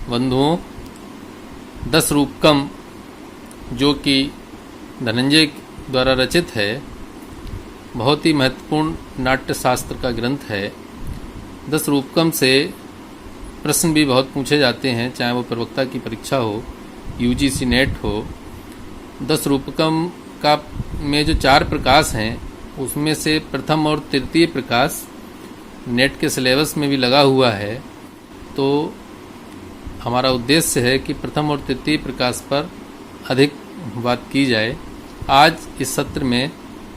बंधुओं, 10 रूपकम जो कि धनंजय द्वारा रचित है, बहुत ही महत्वपूर्ण नाट्य शास्त्र का ग्रंथ है। 10 रूपकम से प्रश्न भी बहुत पूछे जाते हैं, चाहे वो प्रवक्ता की परीक्षा हो, यूजीसी नेट हो। 10 रूपकम का में जो 4 प्रकाश हैं, उसमें से प्रथम और तृतीय प्रकाश नेट के सिलेबस में भी लगा हुआ है। तो हमारा उद्देश्य है कि प्रथम और तृतीय प्रकाश पर अधिक बात की जाए। आज इस सत्र में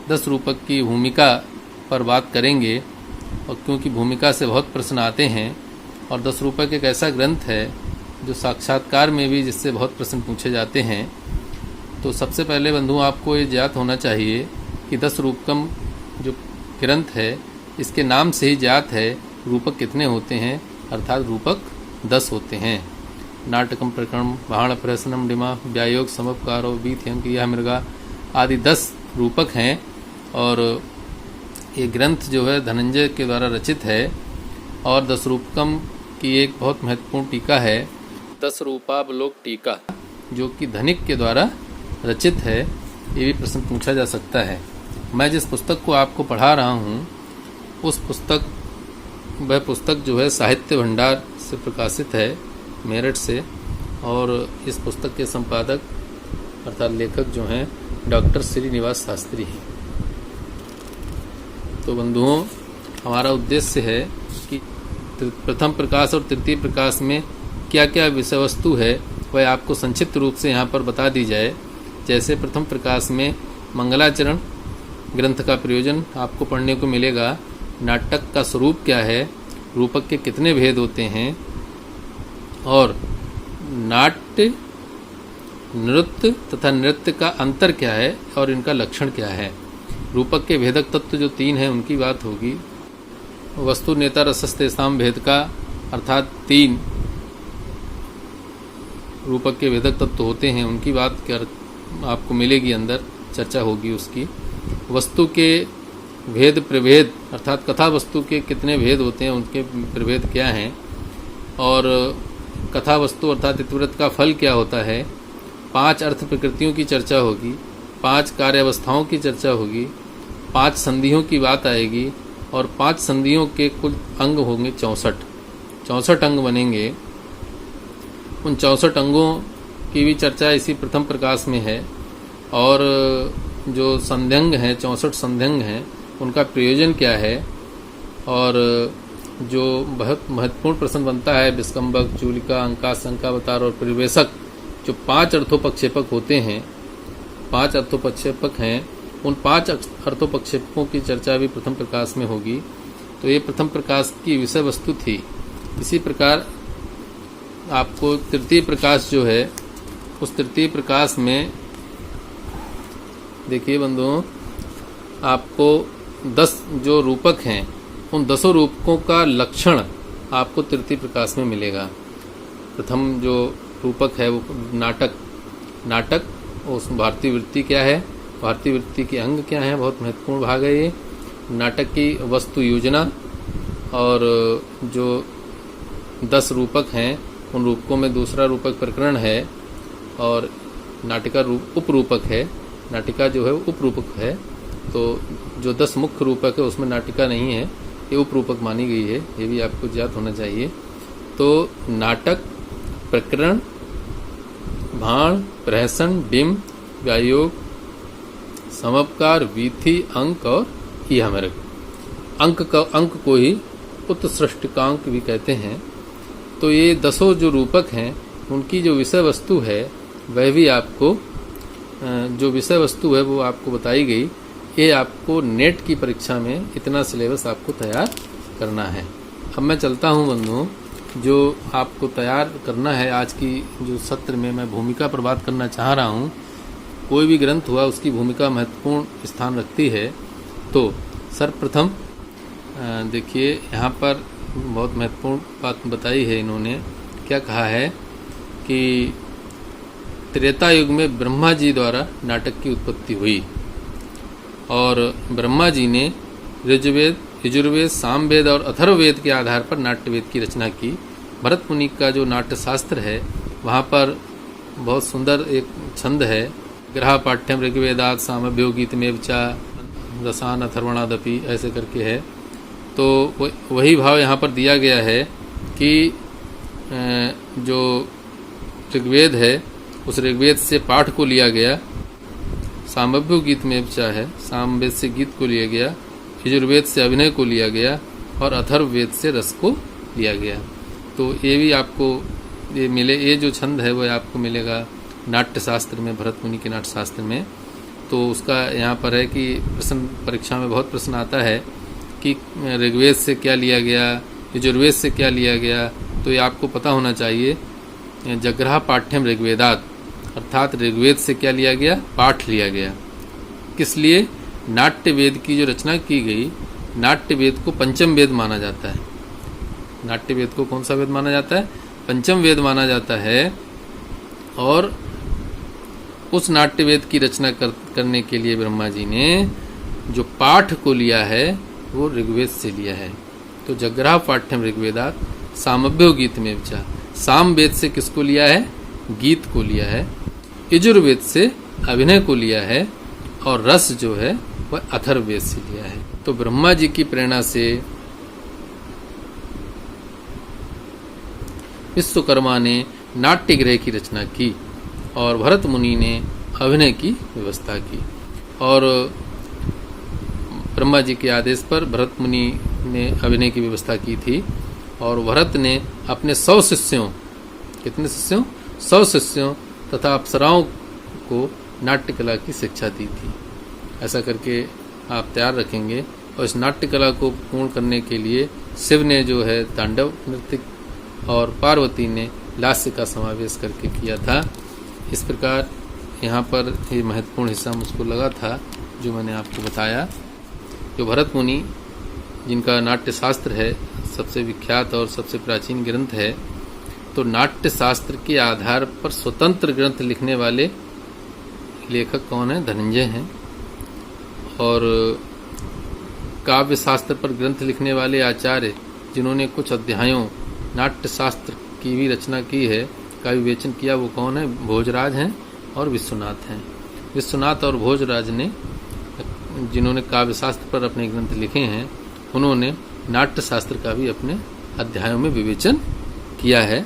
10 रूपक की भूमिका पर बात करेंगे, और क्योंकि भूमिका से बहुत प्रश्न आते हैं और 10 रूपक एक ऐसा ग्रंथ है जो साक्षात्कार में भी जिससे बहुत प्रश्न पूछे जाते हैं। तो सबसे पहले बंधु आपको ये ज्ञात होना चाहिए कि 10 रूपकम जो ग्रंथ है, इसके नाम से ही ज्ञात है रूपक कितने होते हैं, अर्थात रूपक 10 होते हैं। नाटकम प्रकरण भाण प्रहसनम डिमा व्यायोग समपकारो बीथ अंक यह मृगा आदि 10 रूपक हैं। और ये ग्रंथ जो है धनंजय के द्वारा रचित है। और 10 रूपकम की एक बहुत महत्वपूर्ण टीका है, 10 रूपावलोक टीका, जो कि धनिक के द्वारा रचित है। ये भी प्रश्न पूछा जा सकता है। मैं जिस पुस्तक को आपको पढ़ा रहा हूँ, वह पुस्तक जो है साहित्य भंडार से प्रकाशित है, मेरठ से। और इस पुस्तक के संपादक अर्थात लेखक जो हैं डॉक्टर श्रीनिवास शास्त्री हैं। तो बंधुओं, हमारा उद्देश्य है कि प्रथम प्रकाश और तृतीय प्रकाश में क्या क्या विषय वस्तु है, वह आपको संक्षिप्त रूप से यहाँ पर बता दी जाए। जैसे प्रथम प्रकाश में मंगलाचरण ग्रंथ का प्रयोजन आपको पढ़ने को मिलेगा। नाटक का स्वरूप क्या है, रूपक के कितने भेद होते हैं, और नाट्य, नृत्य तथा नृत्य का अंतर क्या है और इनका लक्षण क्या है। रूपक के भेदक तत्व जो 3 हैं, उनकी बात होगी। वस्तु नेता रसस्तेषाम भेद का, अर्थात 3 रूपक के भेदक तत्व होते हैं, उनकी बात आपको मिलेगी, अंदर चर्चा होगी उसकी। वस्तु के भेद प्रभेद, अर्थात कथा वस्तु के कितने भेद होते हैं, उनके प्रभेद क्या हैं, और कथा वस्तु अर्थात इतिवृत्त का फल क्या होता है। 5 अर्थ प्रकृतियों की चर्चा होगी, 5 कार्यावस्थाओं की चर्चा होगी, 5 संधियों की बात आएगी, और 5 संधियों के कुल अंग होंगे 64 अंग बनेंगे। उन 64 अंगों की भी चर्चा इसी प्रथम प्रकाश में है। और जो संध्यंग हैं, 64 संध्यंग हैं, उनका प्रयोजन क्या है। और जो बहुत महत्वपूर्ण प्रश्न बनता है, विस्कंबक, चूलिका, अंकावतार और परिवेशक, जो 5 अर्थोपक्षेपक होते हैं, 5 अर्थोपक्षेपक हैं, उन 5 अर्थोपक्षेपकों की चर्चा भी प्रथम प्रकाश में होगी। तो ये प्रथम प्रकाश की विषय वस्तु थी। इसी प्रकार आपको तृतीय प्रकाश जो है, उस तृतीय प्रकाश में देखिए बंधुओं, आपको 10 जो रूपक हैं, उन 10 रूपकों का लक्षण आपको तृतीय प्रकाश में मिलेगा। प्रथम जो रूपक है वो नाटक, उस भारतीय वृत्ति क्या है, भारतीय वृत्ति के अंग क्या है, बहुत महत्वपूर्ण भाग है ये। नाटक की वस्तु योजना, और जो 10 रूपक हैं, उन रूपकों में दूसरा रूपक प्रकरण है, और नाटिका उपरूपक है। नाटिका जो है उपरूपक है। तो जो 10 मुख्य रूपक है उसमें नाटिका नहीं है, ये उपरूपक मानी गई है। ये भी आपको ज्ञात होना चाहिए। तो नाटक, प्रकरण, भाण, प्रहसन, डिम, व्यायोग, समपकार, वीथी, अंक और ईहामृग। अंक को ही उत्सृष्टिकांक भी कहते हैं। तो ये 10 जो रूपक हैं, उनकी जो विषय वस्तु है, वह भी आपको जो विषय वस्तु है वो आपको बताई गई। ये आपको नेट की परीक्षा में इतना सिलेबस आपको तैयार करना है। अब मैं चलता हूँ बंधुओं, जो आपको तैयार करना है आज की जो सत्र में मैं भूमिका पर बात करना चाह रहा हूँ। कोई भी ग्रंथ हुआ, उसकी भूमिका महत्वपूर्ण स्थान रखती है। तो सर्वप्रथम देखिए, यहाँ पर बहुत महत्वपूर्ण बात बताई है इन्होंने। क्या कहा है कि त्रेता युग में ब्रह्मा जी द्वारा नाटक की उत्पत्ति हुई, और ब्रह्मा जी ने ऋग्वेद, यजुर्वेद, सामवेद और अथर्ववेद के आधार पर नाट्यवेद की रचना की। भरत मुनि का जो नाट्य शास्त्र है वहाँ पर बहुत सुंदर एक छंद है, ग्रह पाठ्यम ऋग्वेदात सामभ्यो गीतमेव च रसान अथर्वणादपि, ऐसे करके है। तो वही भाव यहाँ पर दिया गया है कि जो ऋग्वेद है उस ऋग्वेद से पाठ को लिया गया, सामभ्यो गीतमेव च है, सामवेद से गीत को लिया गया, यजुर्वेद से अभिनय को लिया गया और अथर्ववेद से रस को लिया गया। तो ये भी आपको ये मिले, ये जो छंद है वो आपको मिलेगा नाट्य शास्त्र में, भरत मुनि के नाट्य शास्त्र में। तो उसका यहाँ पर है कि प्रश्न परीक्षा में बहुत प्रश्न आता है कि ऋग्वेद से क्या लिया गया, यजुर्वेद से क्या लिया गया। तो ये आपको पता होना चाहिए, जग्रह पाठ्यम ऋग्वेदात, अर्थात ऋग्वेद से क्या लिया गया, पाठ लिया गया। किस लिए? नाट्य वेद की जो रचना की गई, नाट्य वेद को पंचम वेद माना जाता है। नाट्य वेद को कौन सा वेद माना जाता है? पंचम वेद माना जाता है। और उस नाट्य वेद की रचना करने के लिए ब्रह्मा जी ने जो पाठ को लिया है वो ऋग्वेद से लिया है। तो जग्रह पाठ्यम ऋग्वेदात सामभ्यो गीतमेव च, साम वेद से किसको लिया है? गीत को लिया है। यजुर्वेद से अभिनय को लिया है और रस जो है वह अथर्ववेद से लिया है। तो ब्रह्मा जी की प्रेरणा से विश्वकर्मा ने नाट्य गृह की रचना की और भरत मुनि ने अभिनय की व्यवस्था की। और ब्रह्मा जी के आदेश पर भरत मुनि ने अभिनय की व्यवस्था की थी और भरत ने अपने 100 शिष्यों, कितने शिष्यों? 100 शिष्यों तथा अप्सराओं को नाट्य कला की शिक्षा दी थी। ऐसा करके आप तैयार रखेंगे। और इस नाट्य कला को पूर्ण करने के लिए शिव ने जो है तांडव नृत्य और पार्वती ने लास्य का समावेश करके किया था। इस प्रकार यहाँ पर ये महत्वपूर्ण हिस्सा मुझको लगा था जो मैंने आपको बताया। जो भरत मुनि जिनका नाट्य शास्त्र है सबसे विख्यात और सबसे प्राचीन ग्रंथ है, तो नाट्य शास्त्र के आधार पर स्वतंत्र ग्रंथ लिखने वाले लेखक कौन है? धनंजय हैं। और काव्य शास्त्र पर ग्रंथ लिखने वाले आचार्य जिन्होंने कुछ अध्यायों नाट्य शास्त्र की भी रचना की है, का विवेचन किया, वो कौन है? भोजराज हैं और विश्वनाथ हैं। विश्वनाथ और भोजराज ने, जिन्होंने काव्य शास्त्र पर अपने ग्रंथ लिखे हैं, उन्होंने नाट्य शास्त्र का भी अपने अध्यायों में विवेचन किया है।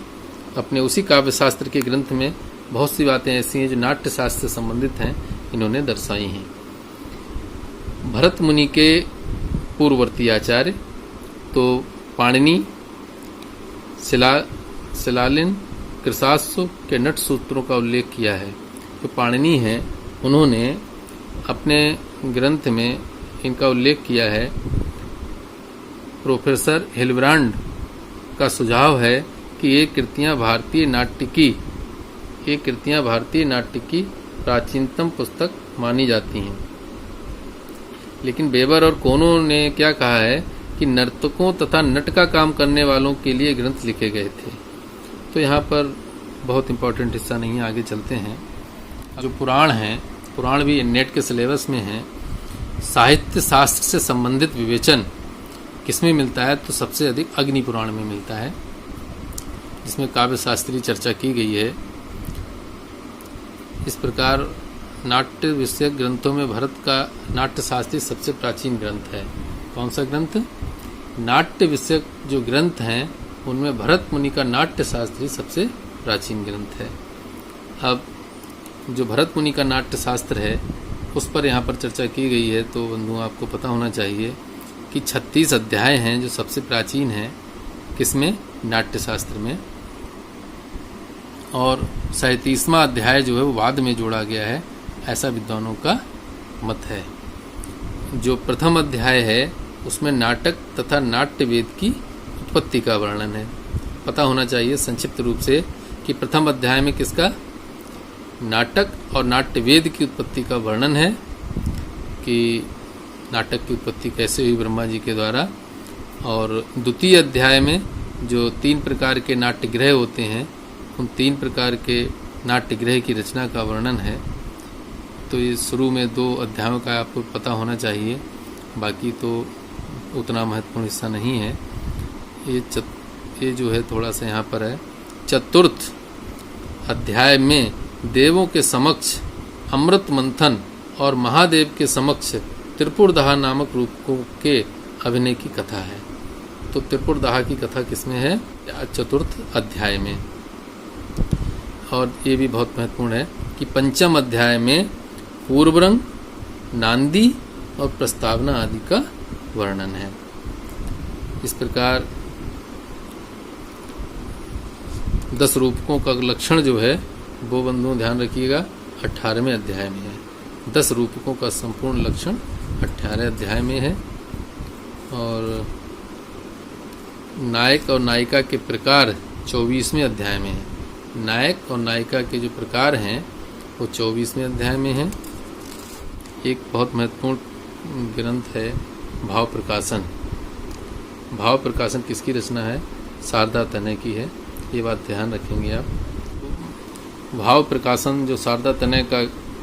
अपने उसी काव्य शास्त्र के ग्रंथ में बहुत सी बातें ऐसी हैं जो नाट्य शास्त्र से संबंधित हैं, इन्होंने दर्शाई हैं। भरत मुनि के पूर्ववर्ती आचार्य तो पाणिनि, शिलालिन, कृशाश्व के नट सूत्रों का उल्लेख किया है। जो पाणिनि हैं उन्होंने अपने ग्रंथ में इनका उल्लेख किया है। प्रोफेसर हिलब्रांड का सुझाव है कि ये कृतियां भारतीय नाट्य की प्राचीनतम पुस्तक मानी जाती हैं। लेकिन बेबर और कोनो ने क्या कहा है कि नर्तकों तथा नट का काम करने वालों के लिए ग्रंथ लिखे गए थे। तो यहाँ पर बहुत इंपॉर्टेंट हिस्सा नहीं है, आगे चलते हैं। जो पुराण हैं, पुराण भी नेट के सिलेबस में हैं। साहित्य शास्त्र से संबंधित विवेचन किसमें मिलता है? तो सबसे अधिक अग्नि पुराण में मिलता है, जिसमें काव्य शास्त्रीय चर्चा की गई है। इस प्रकार नाट्य विषयक ग्रंथों में भरत का नाट्य शास्त्री सबसे प्राचीन ग्रंथ है। कौन सा ग्रंथ? नाट्य विषयक जो ग्रंथ हैं उनमें भरत मुनि का नाट्य शास्त्री सबसे प्राचीन ग्रंथ है। अब जो भरत मुनि का नाट्य शास्त्र है उस पर यहाँ पर चर्चा की गई है। तो बंधुओं, आपको पता होना चाहिए कि 36 अध्याय हैं जो सबसे प्राचीन हैं, किसमें? नाट्य शास्त्र में। और 37वां अध्याय जो है वो बाद में जोड़ा गया है, ऐसा विद्वानों का मत है। जो प्रथम अध्याय है उसमें नाटक तथा नाट्य वेद की उत्पत्ति का वर्णन है। पता होना चाहिए संक्षिप्त रूप से कि प्रथम अध्याय में किसका? नाटक और नाट्य वेद की उत्पत्ति का वर्णन है कि नाटक की उत्पत्ति कैसे हुई ब्रह्मा जी के द्वारा। और द्वितीय अध्याय में जो 3 प्रकार के नाट्यगृह होते हैं, उन 3 प्रकार के नाट्यगृह की रचना का वर्णन है। तो ये शुरू में 2 अध्यायों का आपको पता होना चाहिए, बाकी तो उतना महत्वपूर्ण हिस्सा नहीं है। ये ये जो है थोड़ा सा यहाँ पर है। चतुर्थ अध्याय में देवों के समक्ष अमृत मंथन और महादेव के समक्ष त्रिपुरदाह नामक रूपों के अभिनय की कथा है। तो त्रिपुरदाह की कथा किसमें है? चतुर्थ अध्याय में। और ये भी बहुत महत्वपूर्ण है कि पंचम अध्याय में पूर्वरंग, नांदी और प्रस्तावना आदि का वर्णन है। इस प्रकार 10 रूपकों का लक्षण जो है वो बंधुओं ध्यान रखिएगा 18वें अध्याय में है। 10 रूपकों का संपूर्ण लक्षण 18वें अध्याय में है। और नायक और नायिका के प्रकार 24वें अध्याय में है। नायक और नायिका के जो प्रकार हैं वो 24वें अध्याय में है। एक बहुत महत्वपूर्ण ग्रंथ है भाव प्रकाशन। भाव प्रकाशन किसकी रचना है? शारदा तनय की है। ये बात ध्यान रखेंगे आप। भाव प्रकाशन जो शारदा तनय का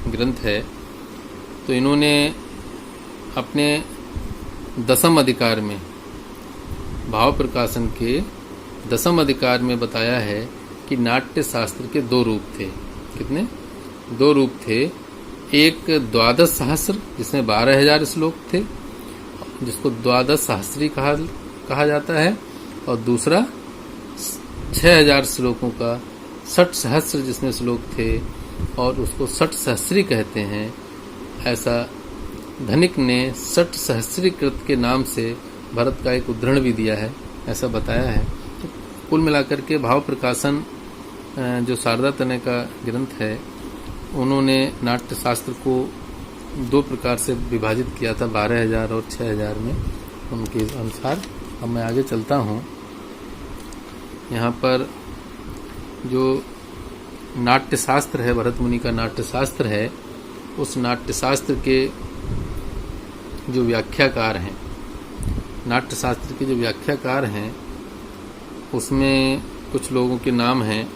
ग्रंथ है, तो इन्होंने अपने 10वें अधिकार में, भाव प्रकाशन के 10वें अधिकार में बताया है कि नाट्य शास्त्र के 2 रूप थे। कितने? 2 रूप थे। एक 12 सहस्र जिसमें 12,000 श्लोक थे, जिसको 12 सहस्री कहा जाता है, और दूसरा 6,000 श्लोकों का 60 सहस्र जिसमें श्लोक थे और उसको 60 सहस्री कहते हैं। ऐसा धनिक ने 60 सहस्रीकृत के नाम से भरत का एक उद्धरण भी दिया है, ऐसा बताया है। तो कुल मिलाकर के भाव प्रकाशन जो शारदा तनय का ग्रंथ है, उन्होंने नाट्य शास्त्र को 2 प्रकार से विभाजित किया था, 12,000 और 6,000 में, उनके अनुसार। अब मैं आगे चलता हूँ। यहाँ पर जो नाट्य शास्त्र है, भरत मुनि का नाट्य शास्त्र है, उस नाट्य शास्त्र के जो व्याख्याकार हैं, नाट्य शास्त्र के जो व्याख्याकार हैं, उसमें कुछ लोगों के नाम हैं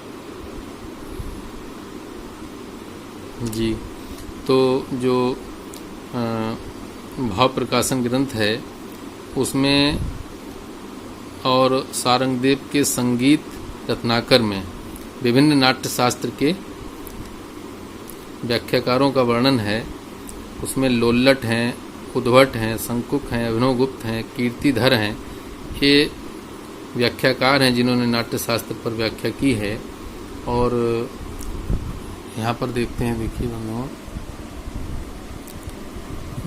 जी। तो जो भाव प्रकाशन ग्रंथ है उसमें और सारंगदेव के संगीत रत्नाकर में विभिन्न नाट्य शास्त्र के व्याख्याकारों का वर्णन है। उसमें लोल्लट हैं, उद्भट हैं, शंकुक हैं, अभिनवगुप्त हैं, कीर्तिधर हैं। ये व्याख्याकार हैं जिन्होंने नाट्य शास्त्र पर व्याख्या की है। और यहाँ पर देखते हैं, देखिए बंधुओं,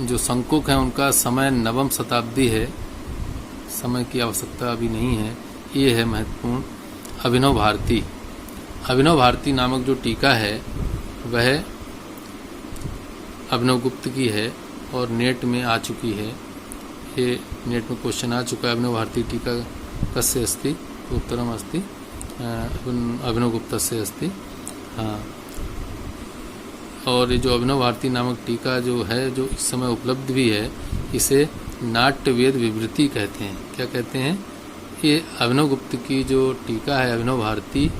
जो शंकुक हैं उनका समय 9वीं शताब्दी है, समय की आवश्यकता अभी नहीं है। ये है महत्वपूर्ण अभिनव भारती। अभिनव भारती नामक जो टीका है वह अभिनवगुप्त की है और नेट में आ चुकी है। ये नेट में क्वेश्चन आ चुका है, अभिनव भारती टीका कस्य अस्ति? उत्तरम अस्ति अभिनवगुप्तस्य अस्ति। हाँ, और ये जो अभिनव भारती नामक टीका जो है, जो इस समय उपलब्ध भी है, इसे नाट्य वेद विवृति कहते हैं। क्या कहते हैं? ये अभिनवगुप्त की जो टीका है अभिनव भारती,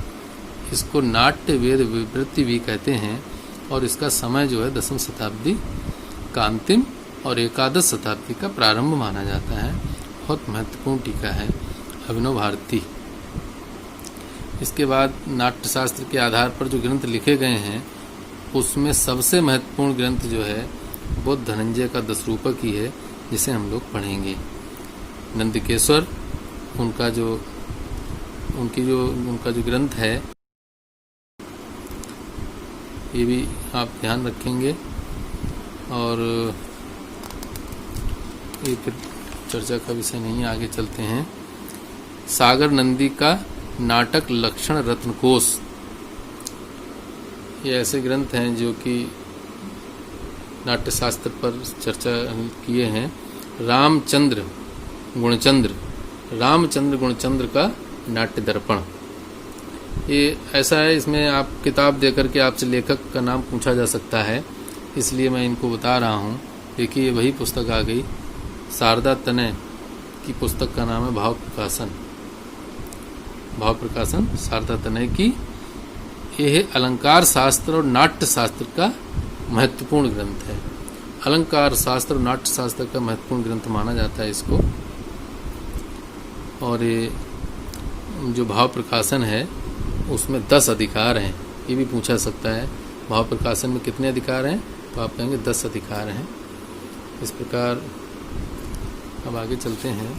इसको नाट्य वेद विवृति भी कहते हैं। और इसका समय जो है 10वीं शताब्दी का अंतिम और 11 शताब्दी का प्रारंभ माना जाता है। बहुत महत्वपूर्ण टीका है अभिनव भारती। इसके बाद नाट्यशास्त्र के आधार पर जो ग्रंथ लिखे गए हैं, उसमें सबसे महत्वपूर्ण ग्रंथ जो है वो धनंजय का 10 रूपक ही है, जिसे हम लोग पढ़ेंगे। नंदिकेश्वर उनका जो ग्रंथ है, ये भी आप ध्यान रखेंगे। और ये फिर चर्चा का विषय नहीं, आगे चलते हैं। सागर नंदी का नाटक लक्षण रत्नकोश, ये ऐसे ग्रंथ हैं जो कि नाट्यशास्त्र पर चर्चा किए हैं। रामचंद्र गुणचंद्र का नाट्य दर्पण, ये ऐसा है, इसमें आप किताब देकर के आपसे लेखक का नाम पूछा जा सकता है, इसलिए मैं इनको बता रहा हूँ। देखिए ये वही पुस्तक आ गई, शारदा तनय की पुस्तक का नाम है भाव प्रकाशन शारदा तनय की। यह अलंकार शास्त्र और नाट्य शास्त्र का महत्वपूर्ण ग्रंथ है। अलंकार शास्त्र और नाट्य शास्त्र का महत्वपूर्ण ग्रंथ माना जाता है इसको। और ये जो भाव प्रकाशन है उसमें 10 अधिकार हैं, ये भी पूछा सकता है। भाव प्रकाशन में कितने अधिकार हैं, तो आप कहेंगे 10 अधिकार हैं। इस प्रकार अब आगे चलते हैं।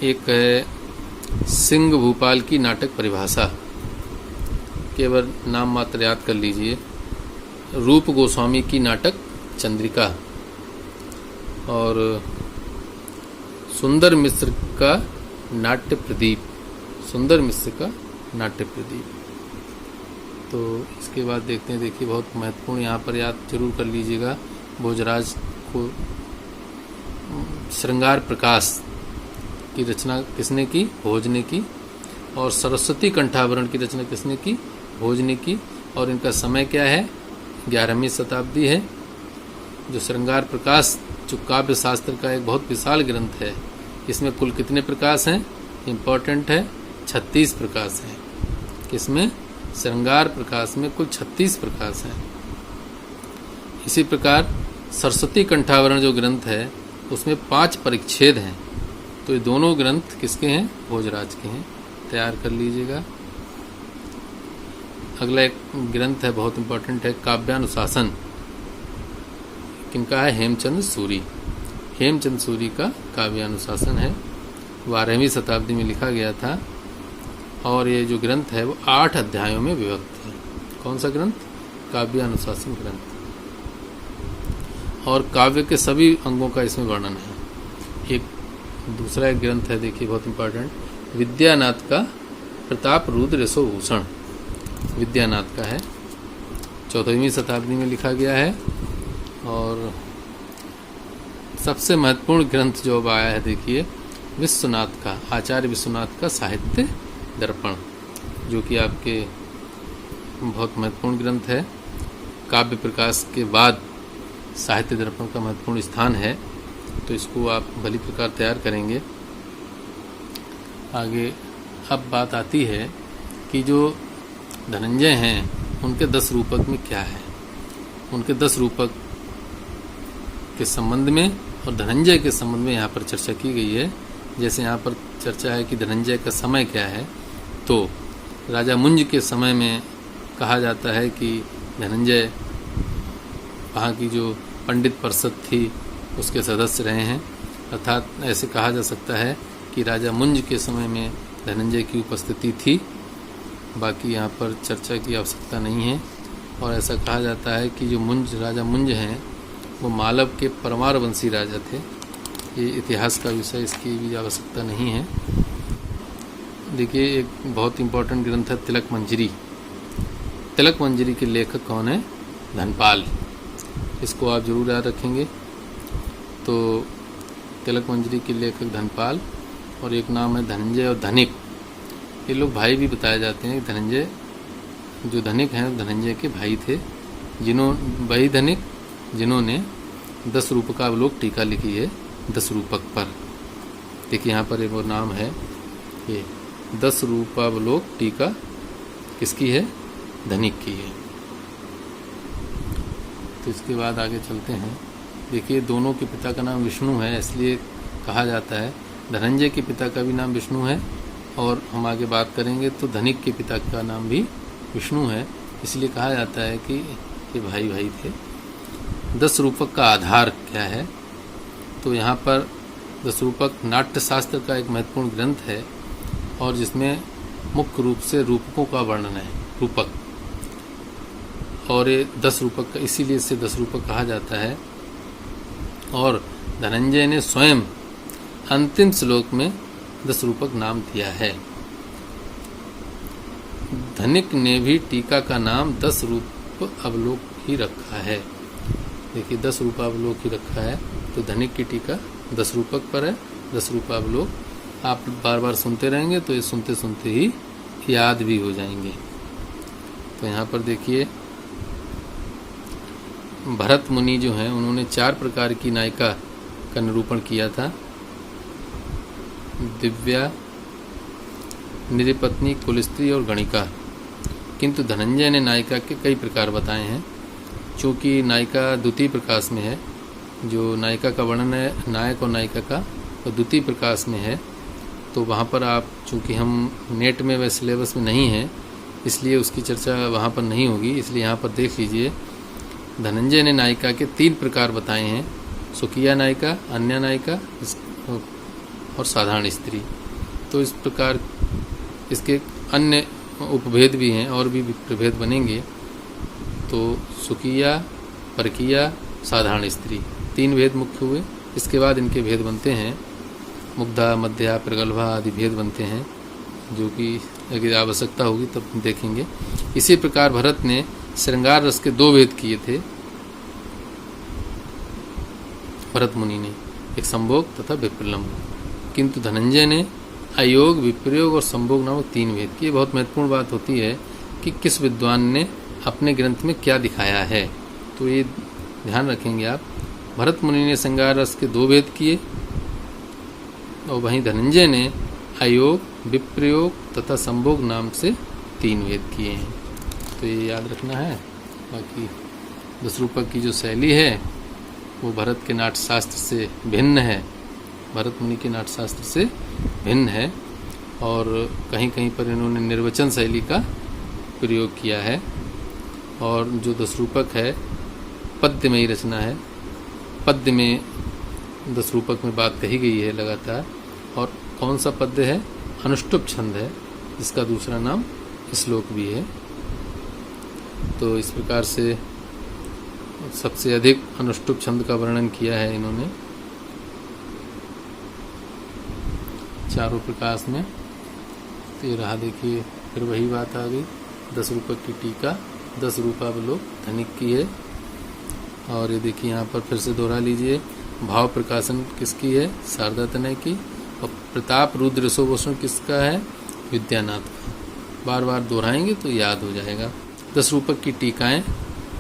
एक है सिंह भूपाल की नाटक परिभाषा, केवल नाम मात्र याद कर लीजिए। रूप गोस्वामी की नाटक चंद्रिका और सुंदर मिश्र का नाट्य प्रदीप, सुंदर मिश्र का नाट्य प्रदीप। तो इसके बाद देखते हैं, देखिए बहुत महत्वपूर्ण, यहाँ पर याद जरूर कर लीजिएगा। भोजराज को श्रृंगार प्रकाश की रचना किसने की, भोज ने की। और सरस्वती कंठाभरण की रचना किसने की, भोज ने की। और इनका समय क्या है, 11वीं शताब्दी है। जो श्रृंगार प्रकाश जो काव्य शास्त्र का एक बहुत विशाल ग्रंथ है, इसमें कुल कितने प्रकाश हैं, इम्पोर्टेंट है, 36 प्रकाश हैं। किसमें, श्रृंगार प्रकाश में कुल 36 प्रकाश हैं। इसी प्रकार सरस्वती कंठाभरण जो ग्रंथ है उसमें 5 परिच्छेद हैं। तो ये दोनों ग्रंथ किसके हैं, भोजराज के हैं, तैयार कर लीजिएगा। अगला एक ग्रंथ है बहुत इम्पोर्टेंट है, काव्यानुशासन। किनका है, हेमचंद सूरी। हेमचंद सूरी का काव्यानुशासन है, 12वीं शताब्दी में लिखा गया था। और ये जो ग्रंथ है वो 8 अध्यायों में विभक्त है। कौन सा ग्रंथ, काव्यानुशासन ग्रंथ। और काव्य के सभी अंगों का इसमें वर्णन है। एक दूसरा एक ग्रंथ है, देखिए बहुत इम्पोर्टेंट, विद्यानाथ का प्रताप रुद्र यशोभूषण। विद्यानाथ का है, 14वीं शताब्दी में लिखा गया है। और सबसे महत्वपूर्ण ग्रंथ जो अब आया है, देखिए विश्वनाथ का, आचार्य विश्वनाथ का साहित्य दर्पण, जो कि आपके बहुत महत्वपूर्ण ग्रंथ है। काव्य प्रकाश के बाद साहित्य दर्पण का महत्वपूर्ण स्थान है, तो इसको आप भली प्रकार तैयार करेंगे। आगे अब बात आती है कि जो धनंजय हैं उनके 10 रूपक में क्या है। उनके 10 रूपक के संबंध में और धनंजय के संबंध में यहाँ पर चर्चा की गई है। जैसे यहाँ पर चर्चा है कि धनंजय का समय क्या है, तो राजा मुंज के समय में कहा जाता है कि धनंजय वहाँ की जो पंडित परिषद थी उसके सदस्य रहे हैं। अर्थात ऐसे कहा जा सकता है कि राजा मुंज के समय में धनंजय की उपस्थिति थी। बाकी यहाँ पर चर्चा की आवश्यकता नहीं है। और ऐसा कहा जाता है कि जो राजा मुंज हैं वो मालव के परमारवंशी राजा थे। ये इतिहास का विषय, इसकी भी आवश्यकता नहीं है। देखिए एक बहुत इम्पोर्टेंट ग्रंथ है तिलक मंजरी। तिलक मंजरी के लेखक कौन है, धनपाल। इसको आप जरूर याद रखेंगे। तो तिलक मंजरी के लेखक धनपाल, और एक नाम है धनंजय और धनिक। ये लोग भाई भी बताए जाते हैं। धनंजय जो धनिक हैं धनंजय के भाई थे, वही धनिक जिन्होंने 10 रूपकावलोक टीका लिखी है 10 रूपक पर। देखिए यहाँ पर एक और नाम है, ये 10 रूपावलोक टीका किसकी है, धनिक की है। तो इसके बाद आगे चलते हैं। देखिए दोनों के पिता का नाम विष्णु है, इसलिए कहा जाता है। धनंजय के पिता का भी नाम विष्णु है, और हम आगे बात करेंगे तो धनिक के पिता का नाम भी विष्णु है, इसलिए कहा जाता है कि ये भाई भाई थे। 10 रूपक का आधार क्या है, तो यहाँ पर 10 रूपक नाट्य शास्त्र का एक महत्वपूर्ण ग्रंथ है, और जिसमें मुख्य रूप से रूपकों का वर्णन है, रूपक। और ये 10 रूपक का, इसीलिए इसे 10 रूपक कहा जाता है। और धनंजय ने स्वयं अंतिम श्लोक में 10 रूपक नाम दिया है। धनिक ने भी टीका का नाम 10 रूप अवलोक ही रखा है। देखिए 10 रूपावलोक ही रखा है, तो धनिक की टीका 10 रूपक पर है। 10 रूपावलोक आप बार बार सुनते रहेंगे तो ये सुनते सुनते ही याद भी हो जाएंगे। तो यहाँ पर देखिए भरत मुनि जो हैं उन्होंने 4 प्रकार की नायिका का निरूपण किया था। दिव्या, निरपत्नी, कुलस्त्री और गणिका। किंतु धनंजय ने नायिका के कई प्रकार बताए हैं। चूँकि नायिका द्वितीय प्रकाश में है, जो नायिका का वर्णन है नायक और नायिका का, वो द्वितीय प्रकाश में है, तो वहाँ पर आप, चूँकि हम नेट में व सिलेबस में नहीं हैं, इसलिए उसकी चर्चा वहाँ पर नहीं होगी। इसलिए यहाँ पर देख लीजिए, धनंजय ने नायिका के 3 प्रकार बताए हैं, स्वकीया नायिका, अन्य नायिका और साधारण स्त्री। तो इस प्रकार इसके अन्य उपभेद भी हैं और भी प्रभेद बनेंगे। तो स्वकीया, परकीया, साधारण स्त्री, 3 भेद मुख्य हुए। इसके बाद इनके भेद बनते हैं, मुग्धा, मध्या, प्रगल्भा आदि भेद बनते हैं, जो कि अगर आवश्यकता होगी तब देखेंगे। इसी प्रकार भरत ने श्रृंगार रस के 2 भेद किए थे, भरत मुनि ने, एक संभोग तथा विप्रलंब। किंतु धनंजय ने अयोग, विप्रयोग और संभोग नामक 3 भेद किए। बहुत महत्वपूर्ण बात होती है कि किस विद्वान ने अपने ग्रंथ में क्या दिखाया है, तो ये ध्यान रखेंगे आप। भरत मुनि ने श्रृंगार रस के 2 भेद किए और वहीं धनंजय ने अयोग, विप्रयोग तथा संभोग नाम से 3 भेद किए हैं। तो ये याद रखना है। बाकी दसरूपक की जो शैली है वो भरत के नाट्यशास्त्र से भिन्न है, भरत मुनि के नाट्यशास्त्र से भिन्न है, और कहीं कहीं पर इन्होंने निर्वचन शैली का प्रयोग किया है। और जो दसरूपक है पद्यमयी रचना है, पद्य में दसरूपक में बात कही गई है लगातार। और कौन सा पद्य है? अनुष्टुप छंद है, जिसका दूसरा नाम श्लोक भी है। तो इस प्रकार से सबसे अधिक अनुष्टुप छंद का वर्णन किया है इन्होंने चारों प्रकाश में। तो ये रहा, देखिए फिर वही बात आ गई, दसरूपक की टीका 10 रूपावलोक धनिक की है। और ये देखिए यहाँ पर फिर से दोहरा लीजिए, भाव प्रकाशन किसकी है? शारदा तनय की। और प्रताप रुद्र यशोभूषण किसका है? विद्यानाथ का। बार बार दोहराएंगे तो याद हो जाएगा। 10 रूपक की टीकाएं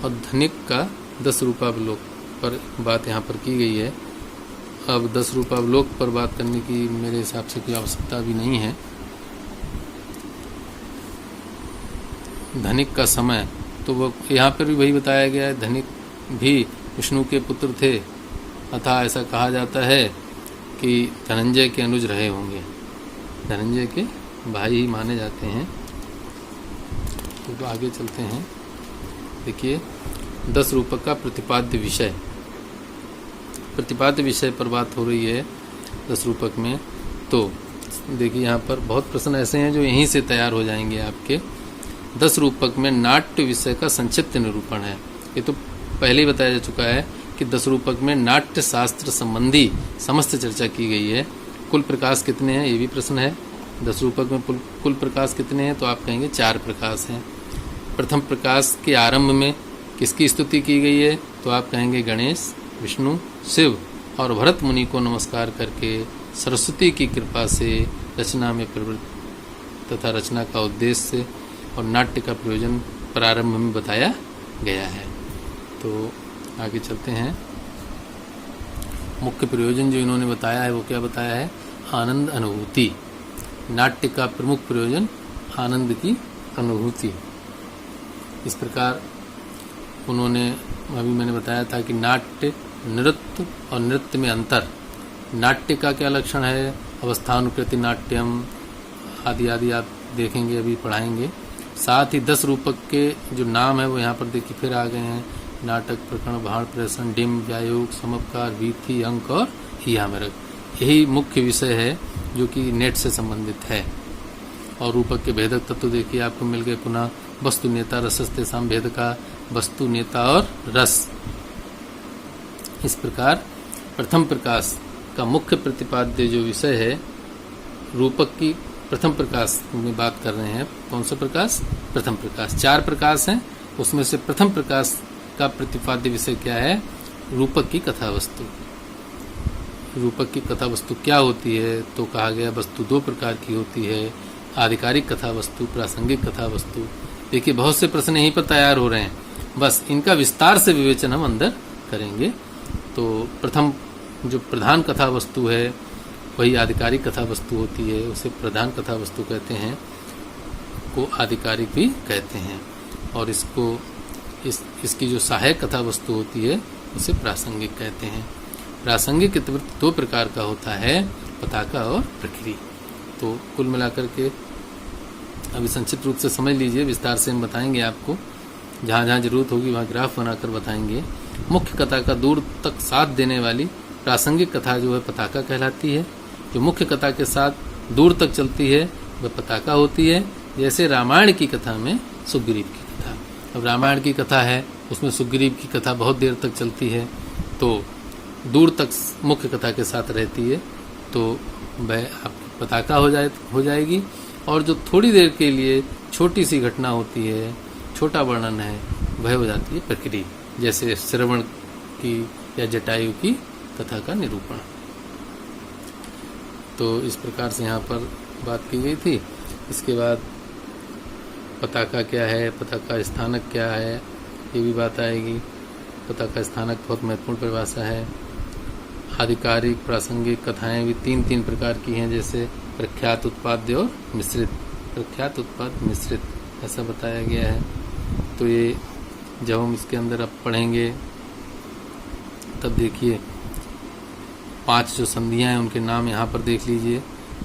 और धनिक का 10 रूपावलोक पर बात यहाँ पर की गई है। अब 10 रूपावलोक पर बात करने की मेरे हिसाब से कोई आवश्यकता भी नहीं है। धनिक का समय, तो वो यहाँ पर भी वही बताया गया है, धनिक भी विष्णु के पुत्र थे, अतः ऐसा कहा जाता है कि धनंजय के अनुज रहे होंगे, धनंजय के भाई ही माने जाते हैं। तो आगे चलते हैं। देखिए 10 रूपक का प्रतिपाद्य विषय, प्रतिपाद्य विषय पर बात हो रही है 10 रूपक में। तो देखिए यहाँ पर बहुत प्रश्न ऐसे हैं जो यहीं से तैयार हो जाएंगे आपके। 10 रूपक में नाट्य विषय का संक्षिप्त निरूपण है। ये तो पहले ही बताया जा चुका है कि 10 रूपक में नाट्य शास्त्र संबंधी समस्त चर्चा की गई है। कुल प्रकाश कितने हैं, ये भी प्रश्न है। 10 रूपक में कुल प्रकाश कितने हैं, तो आप कहेंगे 4 प्रकाश हैं। प्रथम प्रकाश के आरंभ में किसकी स्तुति की गई है, तो आप कहेंगे गणेश, विष्णु, शिव और भरत मुनि को नमस्कार करके सरस्वती की कृपा से रचना में प्रवृत्त तथा रचना का उद्देश्य और नाट्य का प्रयोजन प्रारंभ में बताया गया है। तो आगे चलते हैं। मुख्य प्रयोजन जो इन्होंने बताया है वो क्या बताया है? आनंद अनुभूति। नाट्य का प्रमुख प्रयोजन आनंद की अनुभूति। इस प्रकार उन्होंने, अभी मैंने बताया था कि नाट्य, नृत्य और नृत्य में अंतर। नाट्य का क्या लक्षण है? अवस्थानुकृति नाट्यम आदि आदि आप देखेंगे, अभी पढ़ाएंगे। साथ ही 10 रूपक के जो नाम है वो यहाँ पर देखिए फिर आ गए हैं। नाटक, प्रकरण, भाण, प्रहसन, डिम, व्यायोग, समपकार, वीथी, अंक और हियामृग। यही मुख्य विषय है जो कि नेट से संबंधित है। और रूपक के भेदक तत्व देखिए आपको मिल गए पुनः। वस्तु नेता रसस्ते साम भेद का, वस्तु नेता और रस। इस प्रकार प्रथम प्रकाश का मुख्य प्रतिपाद्य जो विषय है, रूपक की प्रथम प्रकाश में बात कर रहे हैं। कौन सा प्रकाश? प्रथम प्रकाश। 4 प्रकाश हैं, उसमें से प्रथम प्रकाश का प्रतिपाद्य विषय क्या है? रूपक की कथा वस्तु। रूपक की कथा वस्तु क्या होती है, तो कहा गया वस्तु 2 प्रकार की होती है, आधिकारिक कथा वस्तु, प्रासंगिक कथा वस्तु। देखिए बहुत से प्रश्न यहीं पर तैयार हो रहे हैं, बस इनका विस्तार से विवेचन हम अंदर करेंगे। तो प्रथम जो प्रधान कथा वस्तु है वही आधिकारिक कथा वस्तु होती है, उसे प्रधान कथा वस्तु कहते हैं, को आधिकारिक भी कहते हैं। और इसको इसकी जो सहायक कथा वस्तु होती है उसे प्रासंगिक कहते हैं। प्रासंगिक इतिवृत्त 2 प्रकार का होता है, पताका और प्रकृति। तो कुल मिलाकर के अभी संक्षिप्त रूप से समझ लीजिए, विस्तार से हम बताएंगे आपको, जहाँ जहाँ जरूरत होगी वहाँ ग्राफ बनाकर बताएंगे। मुख्य कथा का दूर तक साथ देने वाली प्रासंगिक कथा जो है पताका कहलाती है। जो मुख्य कथा के साथ दूर तक चलती है वह पताका होती है। जैसे रामायण की कथा में सुग्रीव की कथा, अब रामायण की कथा है उसमें सुग्रीव की कथा बहुत देर तक चलती है, तो दूर तक मुख्य कथा के साथ रहती है, तो वह आपकी पताका हो जाएगी। और जो थोड़ी देर के लिए छोटी सी घटना होती है, छोटा वर्णन है, वह हो जाती है प्रकृति, जैसे श्रवण की या जटायु की कथा का निरूपण। तो इस प्रकार से यहाँ पर बात की गई थी। इसके बाद पताका क्या है, पताका स्थानक क्या है, ये भी बात आएगी। पताका स्थानक बहुत महत्वपूर्ण परिभाषा है। आधिकारिक प्रासंगिक कथाएं भी तीन तीन प्रकार की हैं, जैसे प्रख्यात, उत्पाद्य और मिश्रित। प्रख्यात, उत्पाद, मिश्रित ऐसा बताया गया है। तो ये जब हम इसके अंदर अब पढ़ेंगे तब देखिए 5 जो संधियां हैं उनके नाम यहाँ पर देख लीजिए।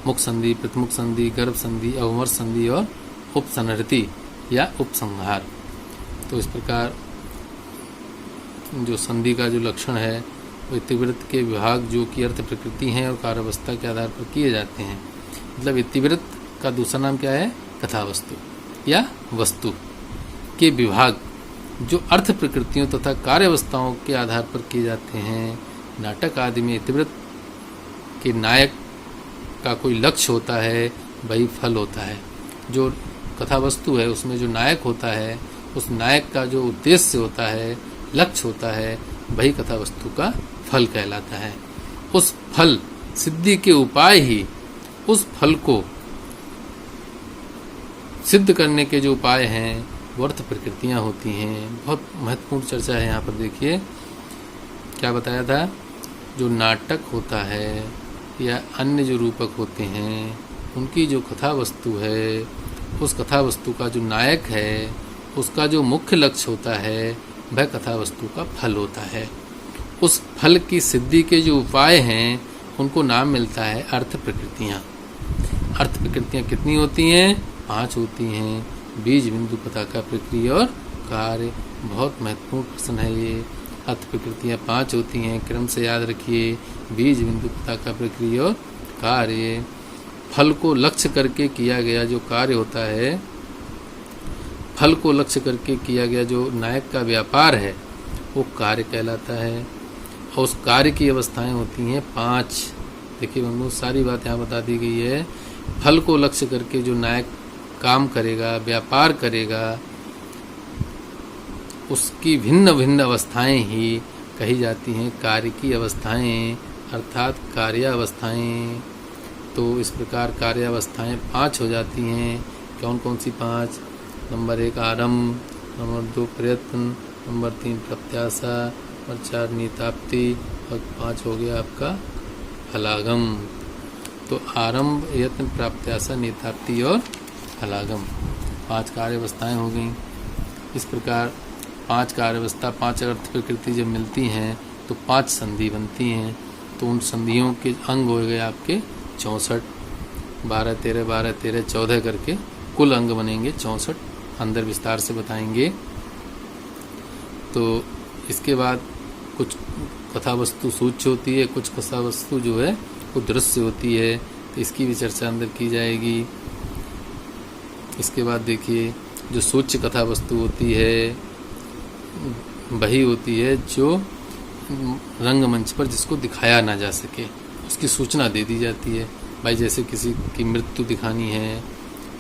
मुख संधि, प्रतिमुख संधि, गर्भ संधि, अवमर्श संधि और उपसंहृति या उपसंहार। तो इस प्रकार जो संधि का जो लक्षण है वो इतिवृत्त के विभाग जो कि अर्थ प्रकृति हैं और कार्यावस्था के आधार पर किए जाते हैं। मतलब इतिवृत्त का दूसरा नाम क्या है, कथावस्तु या वस्तु के विभाग जो अर्थ प्रकृतियों तथा कार्यावस्थाओं के आधार पर किए जाते हैं। नाटक आदि में इतिवृत्त के नायक का कोई लक्ष्य होता है, वही फल होता है। जो कथावस्तु है उसमें जो नायक होता है, उस नायक का जो उद्देश्य होता है, लक्ष्य होता है, वही कथावस्तु का फल कहलाता है। उस फल सिद्धि के उपाय ही, उस फल को सिद्ध करने के जो उपाय हैं वो अर्थ प्रकृतियाँ होती हैं। बहुत महत्वपूर्ण चर्चा है यहाँ पर। देखिए क्या बताया था, जो नाटक होता है या अन्य जो रूपक होते हैं उनकी जो कथा वस्तु है, उस कथा वस्तु का जो नायक है, उसका जो मुख्य लक्ष्य होता है, वह कथा वस्तु का फल होता है। उस फल की सिद्धि के जो उपाय हैं उनको नाम मिलता है अर्थ प्रकृतियाँ। अर्थ प्रकृतियाँ कितनी होती हैं, 5 होती हैं। बीज, बिंदु, पताका, प्रक्रिया और कार्य। बहुत महत्वपूर्ण प्रश्न है ये। अर्थ प्रकृतियाँ 5 होती हैं, क्रम से याद रखिए। बीज, बिंदु, पताका, प्रक्रिया और कार्य। फल को लक्ष्य करके किया गया जो कार्य होता है, फल को लक्ष्य करके किया गया जो नायक का व्यापार है, वो कार्य कहलाता है। और उस कार्य की अवस्थाएं होती हैं 5। देखिए बंधु, सारी बात यहाँ बता दी गई है। फल को लक्ष्य करके जो नायक काम करेगा, व्यापार करेगा, उसकी भिन्न भिन्न अवस्थाएं ही कही जाती हैं कार्य की अवस्थाएं, अर्थात कार्यावस्थाएं। तो इस प्रकार कार्यावस्थाएं 5 हो जाती हैं। कौन कौन सी 5? नंबर 1 आरंभ, नंबर 2 प्रयत्न, नंबर 3 प्रत्याशा, नंबर 4 नीताप्ति और 5 हो गया आपका फलागम। तो आरंभ, यत्न, प्रत्याशा, नीताप्ति और फलागम 5 कार्यावस्थाएं हो गई। इस प्रकार 5 कार्यावस्था, 5 अर्थ प्रकृति जब मिलती हैं तो 5 संधि बनती हैं। तो उन संधियों के अंग हो गए आपके 64, 12, 13, 12, 13, 14 करके कुल अंग बनेंगे 64। अंदर विस्तार से बताएंगे। तो इसके बाद कुछ कथा वस्तु सूच्य होती है, कुछ कथा वस्तु जो है वो दृश्य होती है। तो इसकी भी चर्चा अंदर की जाएगी। इसके बाद देखिए जो सूच्य कथा वस्तु होती है वही होती है जो रंगमंच पर जिसको दिखाया ना जा सके, उसकी सूचना दे दी जाती है। भाई जैसे किसी की मृत्यु दिखानी है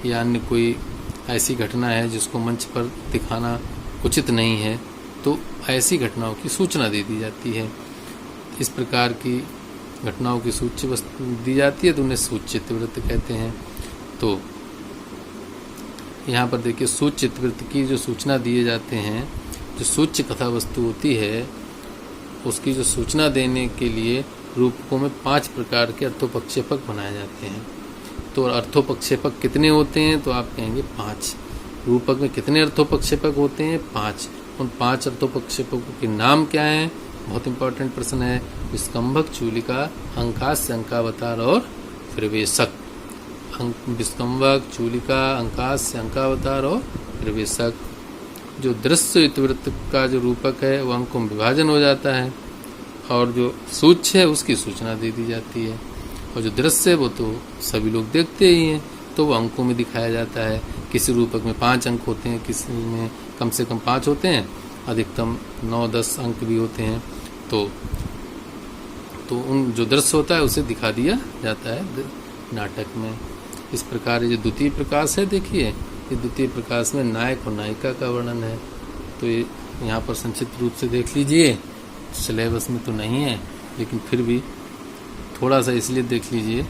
या अन्य कोई ऐसी घटना है जिसको मंच पर दिखाना उचित नहीं है, तो ऐसी घटनाओं की सूचना दे दी जाती है। इस प्रकार की घटनाओं की सूच्य वस्तु दी जाती है तो उन्हें सूच्य इतिवृत्त कहते हैं। तो यहाँ पर देखिए सूच्य इतिवृत्त की जो सूचना दिए जाते हैं, जो सूच्य कथा वस्तु होती है उसकी जो सूचना देने के लिए रूपकों में 5 प्रकार के अर्थोपक्षेपक बनाए जाते हैं। तो अर्थोपक्षेपक कितने होते हैं, तो आप कहेंगे 5। रूपक में कितने अर्थोपक्षेपक होते हैं, 5। उन 5 अर्थोपक्षेपकों के नाम क्या हैं, बहुत इंपॉर्टेंट प्रश्न है। विस्कंभक, चूलिका, अंकास्य, अंकावतार और प्रवेशक। विस्कम्भक, चूलिका, अंकास्य, अंकावतार और प्रवेशक। जो दृश्य इतिवृत्त का जो रूपक है वो अंकों में विभाजन हो जाता है, और जो सूच्य है उसकी सूचना दे दी जाती है, और जो दृश्य है वो तो सभी लोग देखते ही हैं, तो वो अंकों में दिखाया जाता है। किसी रूपक में 5 अंक होते हैं, किसी में कम से कम 5 होते हैं, अधिकतम 9-10 अंक भी होते हैं। तो उन जो दृश्य होता है उसे दिखा दिया जाता है नाटक में। इस प्रकार ये जो द्वितीय प्रकाश है, देखिए ये द्वितीय प्रकाश में नायक और नायिका का वर्णन है। तो ये यहाँ पर संक्षिप्त रूप से देख लीजिए, सिलेबस में तो नहीं है लेकिन फिर भी थोड़ा सा इसलिए देख लीजिए।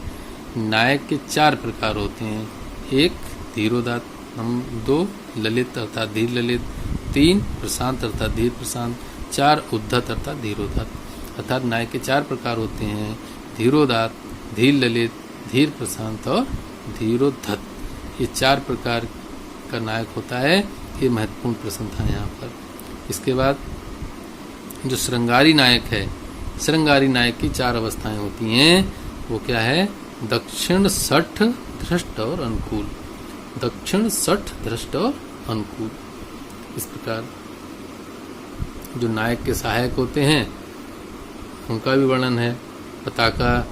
नायक के 4 प्रकार होते हैं। 1 धीरोदात्त, 2 ललित अर्थात धीर ललित, 3 प्रशांत अर्थात धीर प्रशांत, 4 उद्धत अर्थात धीरोदात्त। अर्थात नायक के 4 प्रकार होते हैं, धीरोदात्त, धीर ललित, धीर प्रशांत और धीरोद्धत। ये 4 प्रकार का नायक होता है। ये महत्वपूर्ण प्रश्न था यहाँ पर। इसके बाद जो श्रृंगारी नायक है, श्रृंगारी नायक की 4 अवस्थाएं होती हैं। वो क्या है? दक्षिण, सठ, धृष्ट और अनुकूल। दक्षिण, सठ, धृष्ट और अनुकूल। इस प्रकार जो नायक के सहायक होते हैं उनका भी वर्णन है। पताका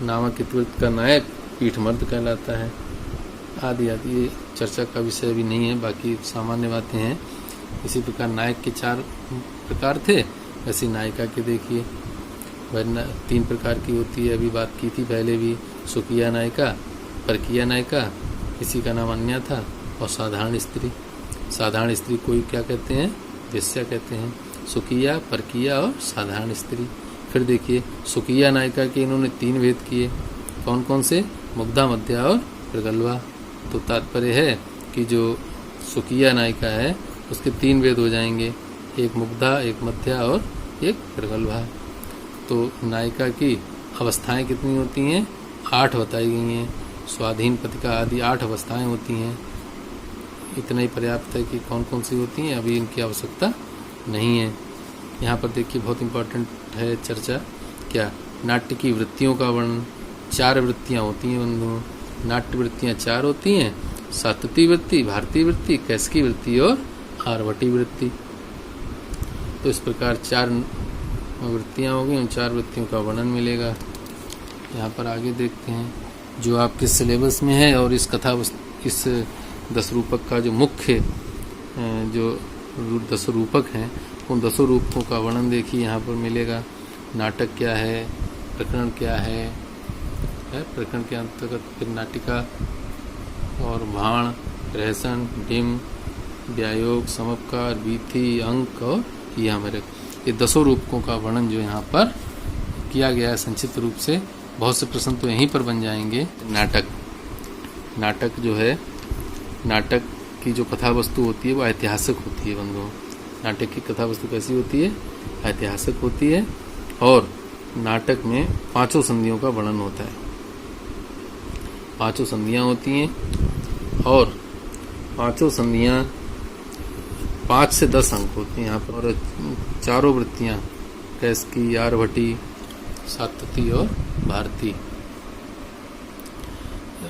नामक इतिवृत्त का नायक पीठमर्द कहलाता है। आदि आदि, ये चर्चा का विषय भी नहीं है, बाकी सामान्य बातें हैं। इसी प्रकार नायक के 4 प्रकार थे, वैसे नायिका के देखिए 3 प्रकार की होती है। अभी बात की थी पहले भी, सुकिया नायिका, परकिया नायिका, किसी का नाम अन्या था, और साधारण स्त्री। साधारण स्त्री कोई क्या कहते हैं? वेश्या कहते हैं। सुकिया, परकिया और साधारण स्त्री। फिर देखिए सुकिया नायिका के इन्होंने 3 भेद किए। कौन कौन से? मुग्धा, मध्या और प्रगल्भा। तो तात्पर्य है कि जो सुकिया नायिका है उसके 3 भेद हो जाएंगे, एक मुग्धा, एक मध्या और एक प्रगल्भा। तो नायिका की अवस्थाएं कितनी होती हैं? 8 बताई गई हैं। स्वाधीन, पतिका आदि 8 अवस्थाएं होती हैं। इतना ही पर्याप्त है कि कौन कौन सी होती हैं, अभी इनकी आवश्यकता नहीं है। यहाँ पर देखिए बहुत इम्पोर्टेंट है चर्चा। क्या? नाट्य की वृत्तियों का वर्णन। 4 वृत्तियाँ होती हैं बंधुओं। नाट्य वृत्तियाँ 4 होती हैं, सातती वृत्ति, भारतीय वृत्ति, कैसकी वृत्ति और आरवटी वृत्ति। तो इस प्रकार 4 वृत्तियाँ होंगी, उन 4 वृत्तियों का वर्णन मिलेगा। यहाँ पर आगे देखते हैं जो आपके सिलेबस में है। और इस कथा, इस 10 रूपक का जो मुख्य जो 10 रूपक हैं, उन 10 रूपकों का वर्णन देखिए यहाँ पर मिलेगा। नाटक क्या है, प्रकरण क्या है, प्रकरण के अंतर्गत फिर नाटिका और भाण, रहसन, डिम, व्यायोग, समपकार, वीथी, अंक और यामरक, ये 10 रूपकों का वर्णन जो यहाँ पर किया गया है संक्षिप्त रूप से। बहुत से प्रश्न तो यहीं पर बन जाएंगे। नाटक जो है, नाटक की जो कथा वस्तु होती है वो ऐतिहासिक होती है बंधुओं। नाटक की कथा वस्तु कैसी होती है? ऐतिहासिक होती है। और नाटक में 5 संधियों का वर्णन होता है। 5 संधियाँ होती हैं और 5 संधियाँ 5 से 10 अंक होते हैं यहाँ पर। और 4 वृत्तियाँ कैसकी, आरभटी, सातती और भारती।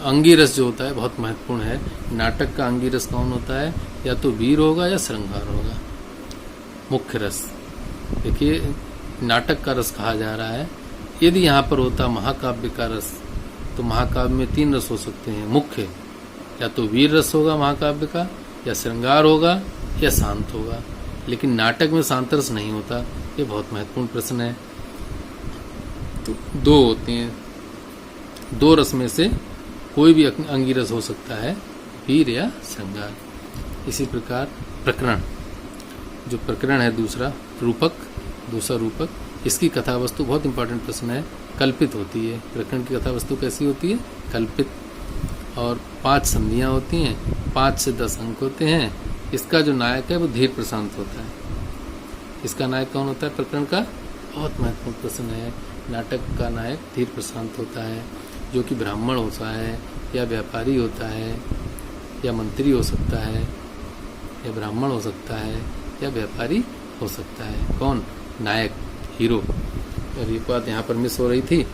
अंगिरस जो होता है बहुत महत्वपूर्ण है। नाटक का अंगिरस कौन होता है? या तो वीर होगा या श्रृंगार होगा। मुख्य रस देखिए, नाटक का रस कहा जा रहा है। यदि यहाँ पर होता महाकाव्य का रस, तो महाकाव्य में 3 रस हो सकते हैं मुख्य। या तो वीर रस होगा महाकाव्य का, या श्रृंगार होगा, या शांत होगा। लेकिन नाटक में शांत रस नहीं होता। ये बहुत महत्वपूर्ण प्रश्न है। तो 2 होते हैं, 2 रस में से कोई भी अंगिरस हो सकता है, वीर या श्रृंगार। इसी प्रकार प्रकरण, जो प्रकरण है दूसरा रूपक, इसकी कथा वस्तु बहुत इंपॉर्टेंट प्रश्न है, कल्पित होती है। प्रकरण की कथा वस्तु कैसी होती है? कल्पित। और 5 संधियाँ होती हैं, 5 से 10 अंक होते हैं। इसका जो नायक है वो धीर प्रशांत होता है। इसका नायक कौन होता है? प्रकरण का बहुत महत्वपूर्ण प्रश्न है। नाटक का नायक धीर प्रशांत होता है, जो कि ब्राह्मण होता है, या व्यापारी होता है, या मंत्री हो सकता है, या ब्राह्मण हो सकता है, या व्यापारी हो सकता है। कौन? नायक, हीरो। और एक बात यहाँ पर मिस हो रही थी,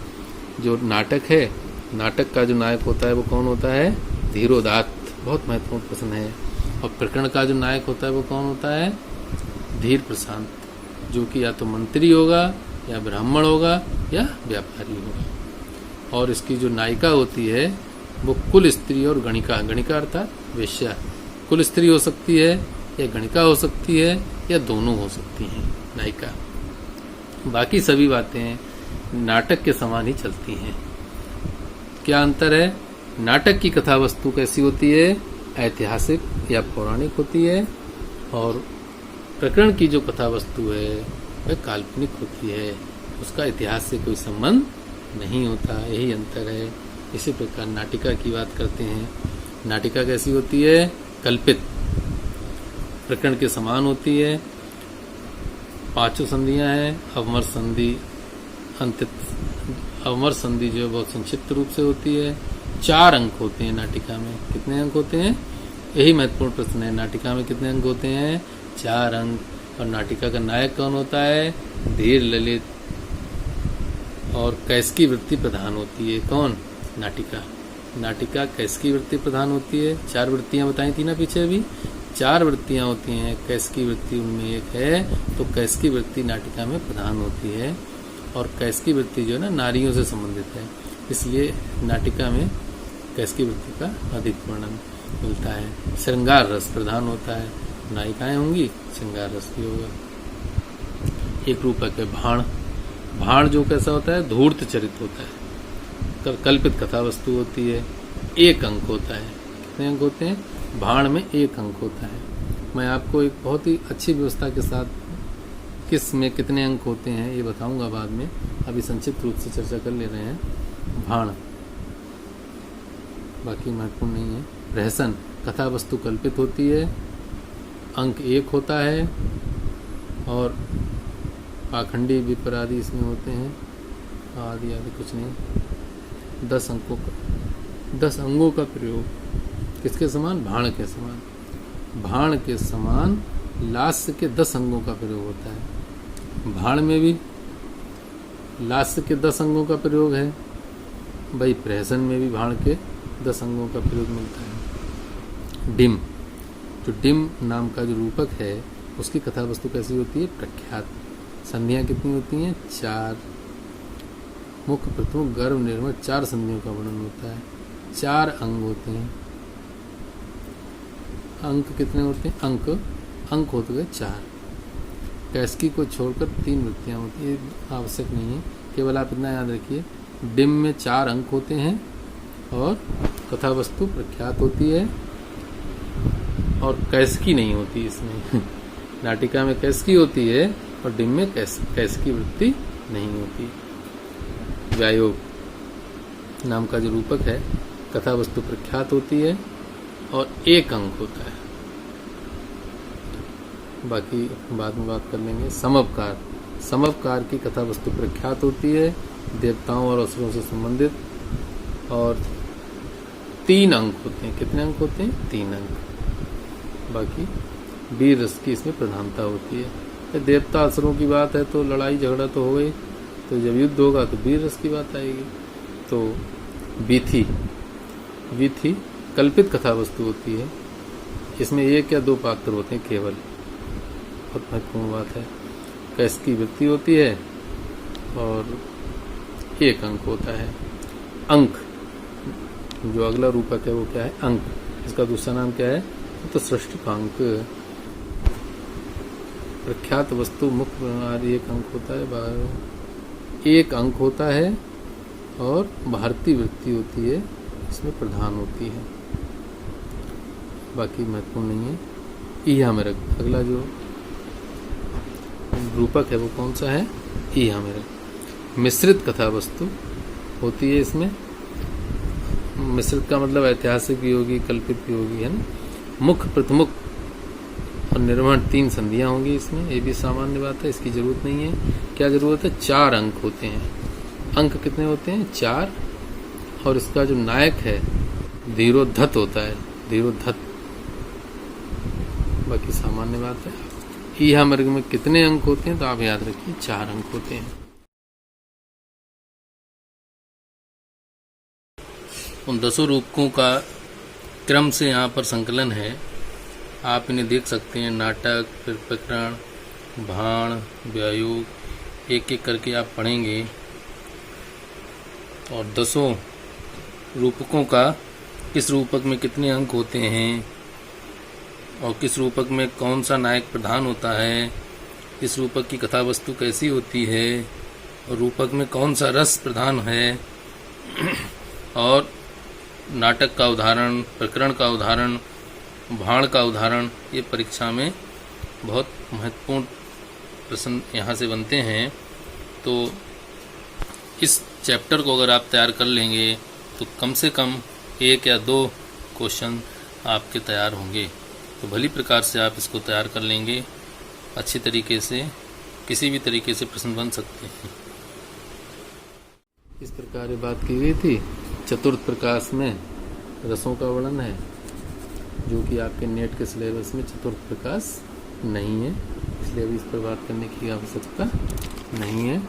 जो नाटक है नाटक का जो नायक होता है वो कौन होता है? धीरोदात्त। बहुत महत्वपूर्ण प्रश्न है। और प्रकरण का जो नायक होता है वो कौन होता है? धीर प्रशांत, जो कि या तो मंत्री होगा या ब्राह्मण होगा या व्यापारी होगा। और इसकी जो नायिका होती है वो कुल स्त्री और गणिका, गणिका अर्थात वेश्या, कुल स्त्री हो सकती है या गणिका हो सकती है या दोनों हो सकती हैं नायिका। बाकी सभी बातें नाटक के समान ही चलती हैं। क्या अंतर है? नाटक की कथा वस्तु कैसी होती है? ऐतिहासिक या पौराणिक होती है, और प्रकरण की जो कथा वस्तु है वह काल्पनिक होती है, उसका इतिहास से कोई संबंध नहीं होता। यही अंतर है। इसी प्रकार नाटिका की बात करते हैं। नाटिका कैसी होती है? कल्पित, प्रकरण के समान होती है। 5 संधियां हैं। अवमर संधि, अंतित अवमर संधि जो है बहुत संक्षिप्त रूप से होती है। 4 अंक होते हैं नाटिका में। कितने अंक होते हैं? यही महत्वपूर्ण प्रश्न है। नाटिका में कितने अंक होते हैं? 4 अंक। और नाटिका का नायक कौन होता है? धीर, ललित और कैसकी वृत्ति प्रधान होती है। कौन? नाटिका। नाटिका कैसकी वृत्ति प्रधान होती है। 4 वृत्तियां बताई थी ना पीछे अभी। 4 वृत्तियां होती हैं। कैसकी वृत्ति उनमें एक है, तो कैसकी वृत्ति नाटिका में प्रधान होती है। और कैसकी वृत्ति जो है ना नारियों से संबंधित है, इसलिए नाटिका में कैसकी वृत्ति का अधिक वर्णन मिलता है। श्रृंगार रस प्रधान होता है। नायिकाएं होंगी, श्रृंगार रस भी होगा। एक रूपक है भाण। भाण जो कैसा होता है? धूर्त चरित होता है, कल्पित कथा वस्तु होती है। 1 अंक होता है। कितने अंक होते हैं? भाण में 1 अंक होता है। मैं आपको एक बहुत ही अच्छी व्यवस्था के साथ किस में कितने अंक होते हैं ये बताऊंगा बाद में। अभी संक्षिप्त रूप से चर्चा कर ले रहे हैं। भाण बाकी महत्वपूर्ण नहीं है। रहसन, कथा वस्तु कल्पित होती है, अंक 1 होता है, और पाखंडी विपराधी इसमें होते हैं। आदि आदि कुछ नहीं। 10 अंकों का 10 अंगों का प्रयोग किसके समान? भाण के समान। भाण के समान लास्य के 10 अंगों का प्रयोग होता है। भाण में भी लास्य के 10 अंगों का प्रयोग है। भाई प्रहसन में भी भाण के 10 अंगों का प्रयोग मिलता है। डिम, जो डिम नाम का जो रूपक है उसकी कथा वस्तु कैसी होती है? प्रख्यात। संधियां कितनी होती हैं? 4। मुख्य, प्रथम, गर्भ, निर्मल 4 संधियों का वर्णन होता है। 4 अंग होते हैं। अंक कितने होते हैं? अंक होते गए 4। कैसकी को छोड़कर 3 वृत्तियां होती है। आवश्यक नहीं है, केवल आप इतना याद रखिए डिम में 4 अंक होते हैं और कथा वस्तु प्रख्यात होती है, और कैसकी नहीं होती इसमें। नाटिका में कैसकी होती है और डिम में कैसकी वृत्ति नहीं होती। व्यायोग नाम का जो रूपक है, कथा वस्तु प्रख्यात होती है और 1 अंक होता है। बाकी बाद में बात कर लेंगे। समवकार, समवकार की कथा वस्तु प्रख्यात होती है, देवताओं और असुरों से संबंधित, और 3 अंक होते हैं। कितने अंक होते हैं? 3 अंक। बाकी वीर रस की इसमें प्रधानता होती है। देवता असुरों की बात है तो लड़ाई झगड़ा तो हो गई, तो जब युद्ध होगा तो वीर रस की बात आएगी। तो वीथी कल्पित कथा वस्तु होती है। इसमें 1 या 2 पात्र होते हैं केवल। बहुत महत्वपूर्ण बात है। कैसकी वृत्ति होती है और 1 अंक होता है। अंक, जो अगला रूपक है वो क्या है? अंक। इसका दूसरा नाम क्या है? तो सृष्टि का अंक। प्रख्यात वस्तु मुख्य प्रणाली 1 अंक होता है, 1 अंक होता है, और भारतीय वृत्ति होती है, इसमें प्रधान होती है। बाकी महत्वपूर्ण नहीं है। ईहामेरक, अगला जो रूपक है वो कौन सा है? ईहामेरक। मिश्रित कथा वस्तु होती है इसमें। मिश्रित का मतलब ऐतिहासिक भी होगी, कल्पित भी होगी, है ना। मुख्य, प्रथमुख और निर्वहन 3 संधियां होंगी इसमें। ये भी सामान्य बात है, इसकी जरूरत नहीं है। क्या जरूरत है? 4 अंक होते हैं। अंक कितने होते हैं? 4। और इसका जो नायक है धीरोद्धत होता है, धीरोद्धत। बाकी सामान्य बात है। ईहामेरक में कितने अंक होते हैं? तो आप याद रखिए 4 अंक होते हैं। उन 10 रूपकों का क्रम से यहाँ पर संकलन है। आप इन्हें देख सकते हैं, नाटक, फिर प्रकरण, भाण, व्यायोग, एक एक करके आप पढ़ेंगे। और 10 रूपकों का किस रूपक में कितने अंक होते हैं और किस रूपक में कौन सा नायक प्रधान होता है, इस रूपक की कथा वस्तु कैसी होती है और रूपक में कौन सा रस प्रधान है, और नाटक का उदाहरण, प्रकरण का उदाहरण, भाण का उदाहरण, ये परीक्षा में बहुत महत्वपूर्ण प्रश्न यहाँ से बनते हैं। तो इस चैप्टर को अगर आप तैयार कर लेंगे तो कम से कम 1 या 2 क्वेश्चन आपके तैयार होंगे। तो भली प्रकार से आप इसको तैयार कर लेंगे, अच्छी तरीके से किसी भी तरीके से प्रश्न बन सकते हैं। इस प्रकार ये बात की गई थी। चतुर्थ प्रकाश में रसों का वर्णन है, जो कि आपके नेट के सिलेबस में चतुर्थ प्रकाश नहीं है, इसलिए अभी इस पर बात करने की आवश्यकता नहीं है।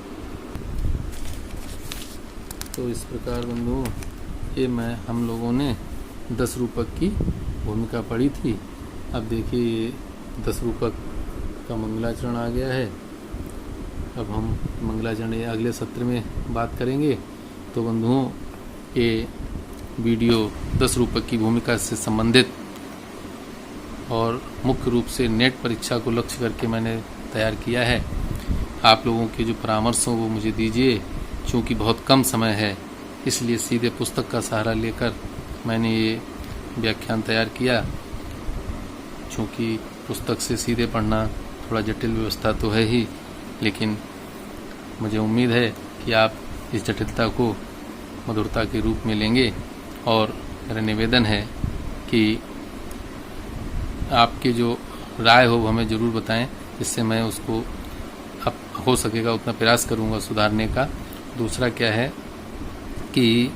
तो इस प्रकार बंधुओं, ये हम लोगों ने 10 रूपक की भूमिका पढ़ी थी। अब देखिए ये 10 रूपक का मंगलाचरण आ गया है। अब हम मंगलाचरण अगले सत्र में बात करेंगे। तो बंधुओं, ये वीडियो 10 रूपक की भूमिका से संबंधित और मुख्य रूप से नेट परीक्षा को लक्ष्य करके मैंने तैयार किया है। आप लोगों के जो परामर्श हो वो मुझे दीजिए। चूँकि बहुत कम समय है, इसलिए सीधे पुस्तक का सहारा लेकर मैंने ये व्याख्यान तैयार किया। चूँकि पुस्तक से सीधे पढ़ना थोड़ा जटिल व्यवस्था तो है ही, लेकिन मुझे उम्मीद है कि आप इस जटिलता को मधुरता के रूप में लेंगे। और मेरा निवेदन है कि आपके जो राय हो वो हमें ज़रूर बताएं, जिससे मैं उसको अब हो सकेगा उतना प्रयास करूंगा सुधारने का। दूसरा क्या है कि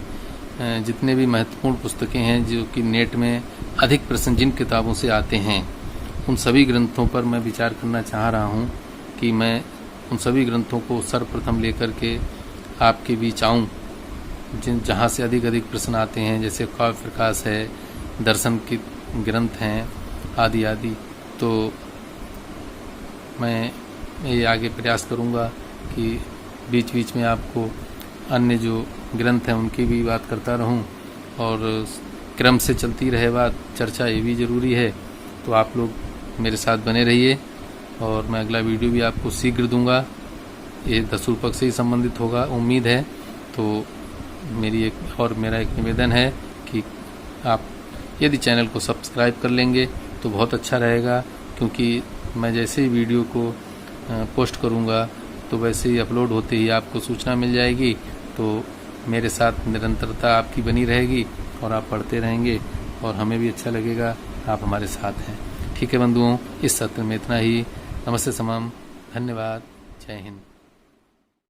जितने भी महत्वपूर्ण पुस्तकें हैं जो कि नेट में अधिक प्रश्न जिन किताबों से आते हैं, उन सभी ग्रंथों पर मैं विचार करना चाह रहा हूं कि मैं उन सभी ग्रंथों को सर्वप्रथम लेकर के आपके बीच आऊँ, जहाँ से अधिक प्रश्न आते हैं, जैसे काव्य प्रकाश है, दर्शन के ग्रंथ हैं, आदि आदि। तो मैं ये आगे प्रयास करूँगा कि बीच बीच में आपको अन्य जो ग्रंथ हैं उनकी भी बात करता रहूं, और क्रम से चलती रहे बात, चर्चा ये भी ज़रूरी है। तो आप लोग मेरे साथ बने रहिए, और मैं अगला वीडियो भी आपको शीघ्र दूंगा। ये 10 रूपक से ही संबंधित होगा, उम्मीद है। तो मेरा एक निवेदन है कि आप यदि चैनल को सब्सक्राइब कर लेंगे तो बहुत अच्छा रहेगा, क्योंकि मैं जैसे ही वीडियो को पोस्ट करूंगा तो वैसे ही अपलोड होते ही आपको सूचना मिल जाएगी। तो मेरे साथ निरंतरता आपकी बनी रहेगी और आप पढ़ते रहेंगे, और हमें भी अच्छा लगेगा आप हमारे साथ हैं। ठीक है बंधुओं, इस सत्र में इतना ही। नमस्ते समाम, धन्यवाद, जय हिंद।